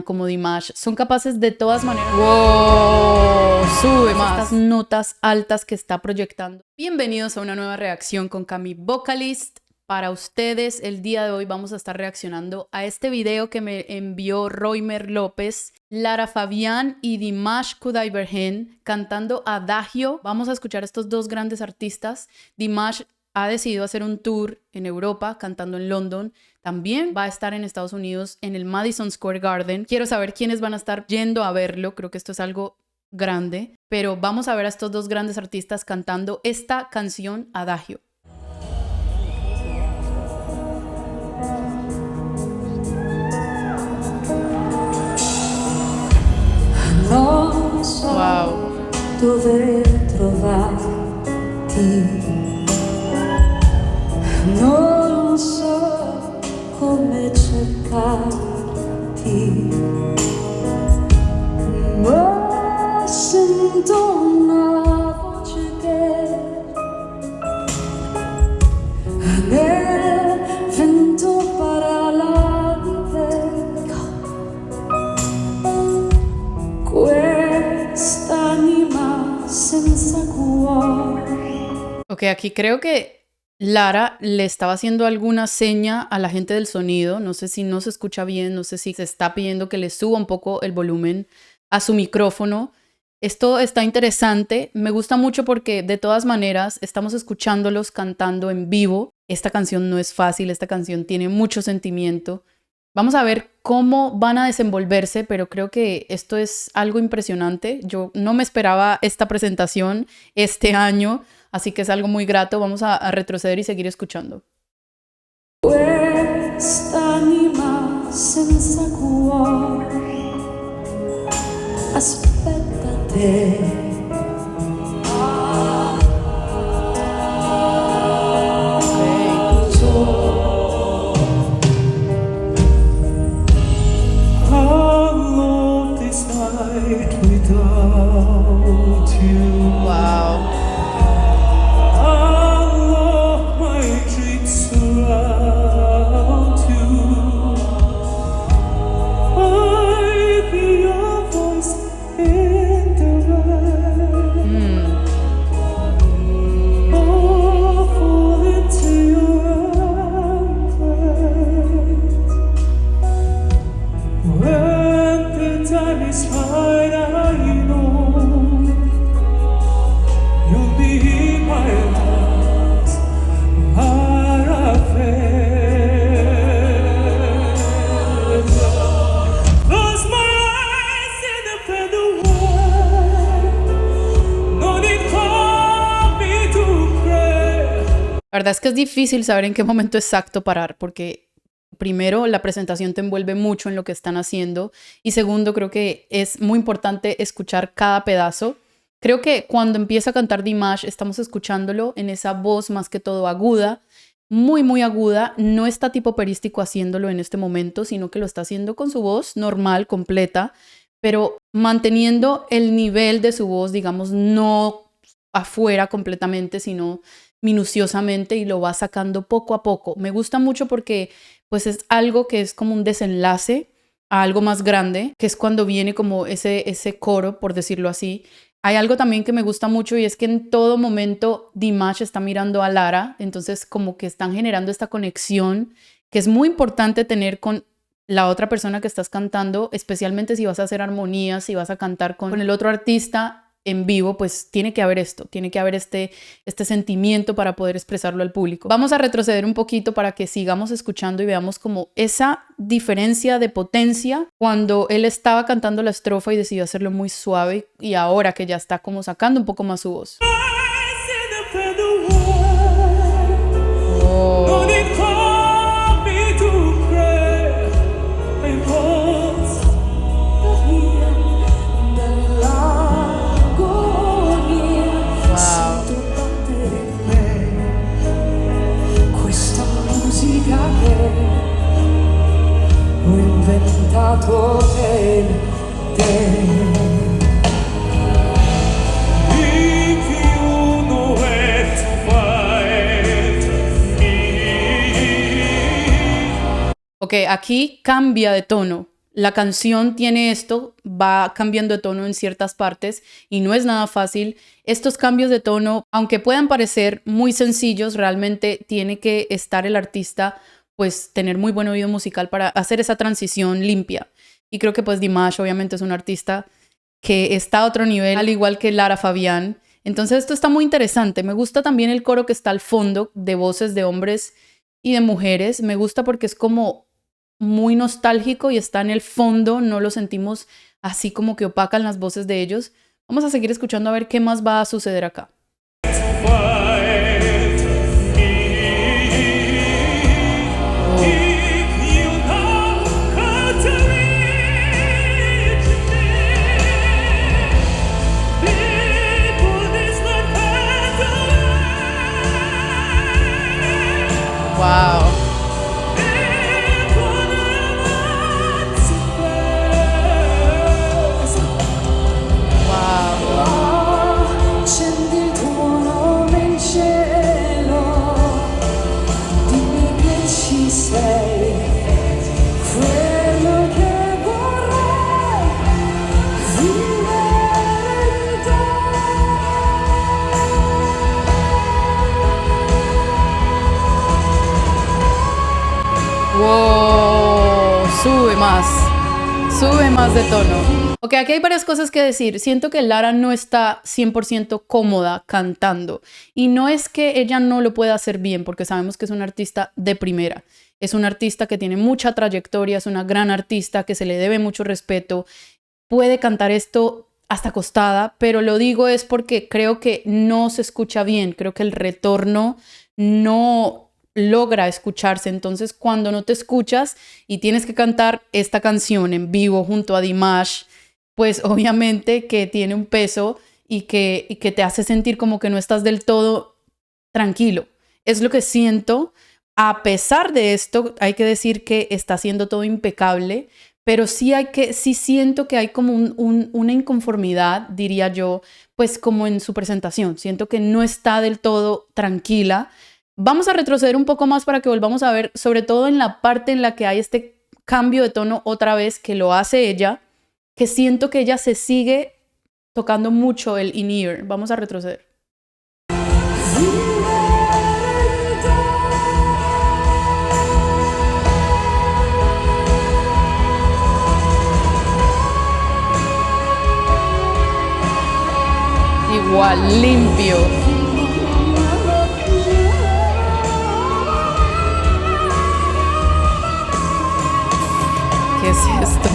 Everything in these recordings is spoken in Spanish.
Fabian, como Dimash, son capaces de todas maneras... ¡Wow! Sube más. Estas notas altas que está proyectando. Bienvenidos a una nueva reacción con Cami Vocalist. Para ustedes, el día de hoy vamos a estar reaccionando a este video que me envió Roimer López, Lara Fabian y Dimash Kudaibergen cantando Adagio. Vamos a escuchar a estos dos grandes artistas. Dimash ha decidido hacer un tour en Europa, cantando en London. También va a estar en Estados Unidos, en el Madison Square Garden. Quiero saber quiénes van a estar yendo a verlo. Creo que esto es algo grande. Pero vamos a ver a estos dos grandes artistas cantando esta canción Adagio. Non so dove trovarti, non so come cercarti, ma sento una voce che nel vento parla di te. Ok, aquí creo que Lara le estaba haciendo alguna seña a la gente del sonido. No sé si no se escucha bien, no sé si se está pidiendo que le suba un poco el volumen a su micrófono. Esto está interesante, me gusta mucho porque de todas maneras estamos escuchándolos cantando en vivo. Esta canción no es fácil, esta canción tiene mucho sentimiento. Vamos a ver cómo van a desenvolverse, pero creo que esto es algo impresionante. Yo no me esperaba esta presentación este año, así que es algo muy grato. Vamos a retroceder y seguir escuchando. Quest'anima senza cuore aspetta te. La verdad es que es difícil saber en qué momento exacto parar, porque primero, la presentación te envuelve mucho en lo que están haciendo, y segundo, creo que es muy importante escuchar cada pedazo. Creo que cuando empieza a cantar Dimash, estamos escuchándolo en esa voz más que todo aguda, muy aguda. No está tipo operístico haciéndolo en este momento, sino que lo está haciendo con su voz normal, completa, pero manteniendo el nivel de su voz, digamos, no afuera completamente, sino minuciosamente, y lo va sacando poco a poco. Me gusta mucho porque pues es algo que es como un desenlace a algo más grande, que es cuando viene como ese coro, por decirlo así. Hay algo también que me gusta mucho, y es que en todo momento Dimash está mirando a Lara, entonces como que están generando esta conexión que es muy importante tener con la otra persona que estás cantando, especialmente si vas a hacer armonías, si vas a cantar con el otro artista en vivo, pues tiene que haber esto, tiene que haber este sentimiento para poder expresarlo al público. Vamos a retroceder un poquito para que sigamos escuchando y veamos como esa diferencia de potencia cuando él estaba cantando la estrofa y decidió hacerlo muy suave, y ahora que ya está como sacando un poco más su voz. Ok, aquí cambia de tono. La canción tiene esto, va cambiando de tono en ciertas partes y no es nada fácil. Estos cambios de tono, aunque puedan parecer muy sencillos, realmente tiene que estar el artista, pues tener muy buen oído musical para hacer esa transición limpia. Y creo que pues Dimash obviamente es un artista que está a otro nivel, al igual que Lara Fabián. Entonces esto está muy interesante. Me gusta también el coro que está al fondo de voces de hombres y de mujeres. Me gusta porque es como muy nostálgico y está en el fondo, no lo sentimos así como que opacan las voces de ellos. Vamos a seguir escuchando a ver qué más va a suceder acá. Wow. Accendi il tuo nome in cielo, dimmi che ci sei, quello che vorrei vivere in te. Wow, sube más de tono. Ok, aquí hay varias cosas que decir. Siento que Lara no está 100% cómoda cantando. Y no es que ella no lo pueda hacer bien, porque sabemos que es una artista de primera. Es una artista que tiene mucha trayectoria, es una gran artista que se le debe mucho respeto. Puede cantar esto hasta acostada, pero lo digo es porque creo que no se escucha bien. Creo que el retorno no logra escucharse. Entonces, cuando no te escuchas y tienes que cantar esta canción en vivo junto a Dimash, pues obviamente que tiene un peso y que te hace sentir como que no estás del todo tranquilo. Es lo que siento. A pesar de esto, hay que decir que está haciendo todo impecable, pero sí siento que hay como una inconformidad, diría yo, pues como en su presentación. Siento que no está del todo tranquila. Vamos a retroceder un poco más para que volvamos a ver, sobre todo en la parte en la que hay este cambio de tono otra vez que lo hace ella, que siento que ella se sigue tocando mucho el in-ear. Vamos a retroceder. Igual, limpio. ¿Qué es esto?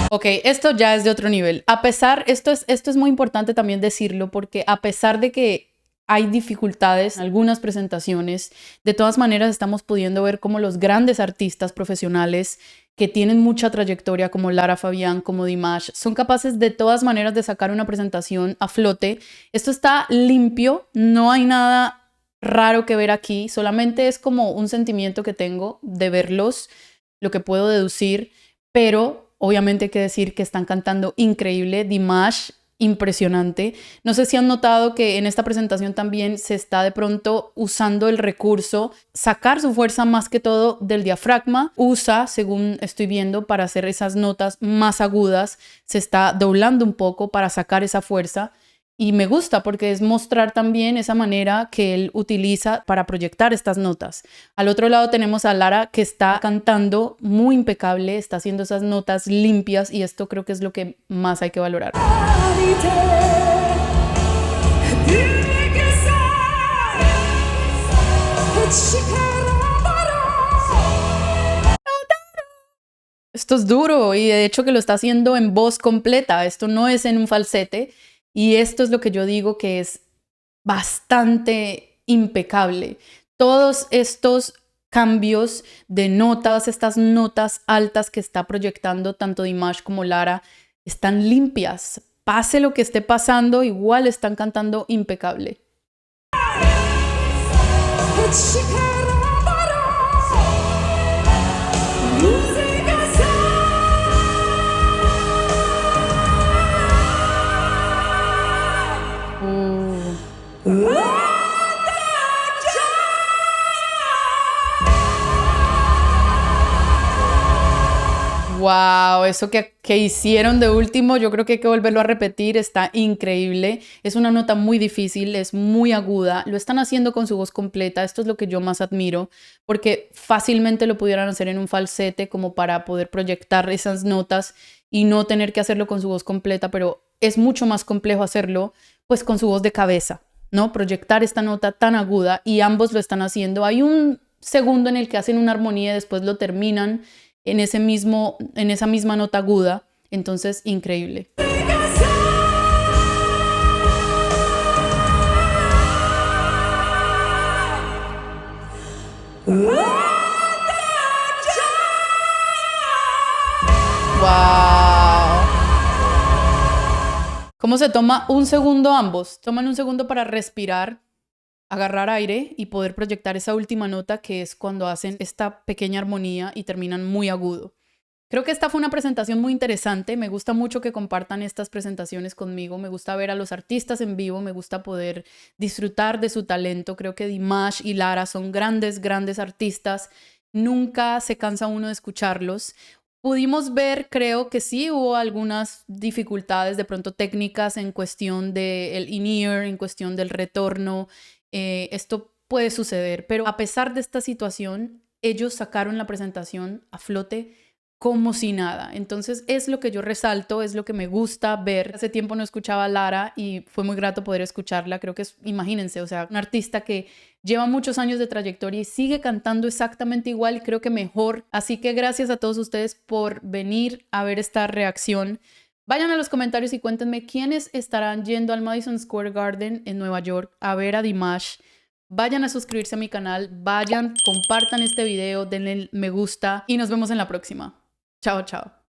Ok, esto ya es de otro nivel. Esto es muy importante también decirlo, porque a pesar de que hay dificultades en algunas presentaciones, de todas maneras estamos pudiendo ver cómo los grandes artistas profesionales que tienen mucha trayectoria, como Lara Fabián, como Dimash, son capaces de todas maneras de sacar una presentación a flote. Esto está limpio, no hay nada raro que ver aquí, solamente es como un sentimiento que tengo de verlos, lo que puedo deducir, pero obviamente hay que decir que están cantando increíble. Dimash, impresionante. No sé si han notado que en esta presentación también se está de pronto usando el recurso, sacar su fuerza más que todo del diafragma. Usa, según estoy viendo, para hacer esas notas más agudas. Se está doblando un poco para sacar esa fuerza. Y me gusta porque es mostrar también esa manera que él utiliza para proyectar estas notas. Al otro lado tenemos a Lara, que está cantando muy impecable, está haciendo esas notas limpias, y esto creo que es lo que más hay que valorar. Esto es duro, y de hecho que lo está haciendo en voz completa. Esto no es en un falsete. Y esto es lo que yo digo que es bastante impecable. Todos estos cambios de notas, estas notas altas que está proyectando tanto Dimash como Lara, están limpias. Pase lo que esté pasando, igual están cantando impecable. Wow, eso que hicieron de último, yo creo que hay que volverlo a repetir, está increíble. Es una nota muy difícil, es muy aguda, lo están haciendo con su voz completa, esto es lo que yo más admiro, porque fácilmente lo pudieran hacer en un falsete como para poder proyectar esas notas y no tener que hacerlo con su voz completa, pero es mucho más complejo hacerlo pues con su voz de cabeza, ¿no? Proyectar esta nota tan aguda y ambos lo están haciendo. Hay un segundo en el que hacen una armonía y después lo terminan en esa misma nota aguda, entonces increíble. Wow. ¿Cómo se toma un segundo ambos? Toman un segundo para respirar, agarrar aire y poder proyectar esa última nota, que es cuando hacen esta pequeña armonía y terminan muy agudo. Creo que esta fue una presentación muy interesante. Me gusta mucho que compartan estas presentaciones conmigo. Me gusta ver a los artistas en vivo. Me gusta poder disfrutar de su talento. Creo que Dimash y Lara son grandes, grandes artistas. Nunca se cansa uno de escucharlos. Pudimos ver, creo que sí, hubo algunas dificultades de pronto técnicas en cuestión del in-ear, en cuestión del retorno. Esto puede suceder, pero a pesar de esta situación, ellos sacaron la presentación a flote como si nada. Entonces es lo que yo resalto, es lo que me gusta ver. Hace tiempo no escuchaba a Lara y fue muy grato poder escucharla. Creo que es, imagínense, o sea, un artista que lleva muchos años de trayectoria y sigue cantando exactamente igual, creo que mejor. Así que gracias a todos ustedes por venir a ver esta reacción. Vayan a los comentarios y cuéntenme quiénes estarán yendo al Madison Square Garden en Nueva York a ver a Dimash. Vayan a suscribirse a mi canal, vayan, compartan este video, denle me gusta y nos vemos en la próxima. Chao, chao.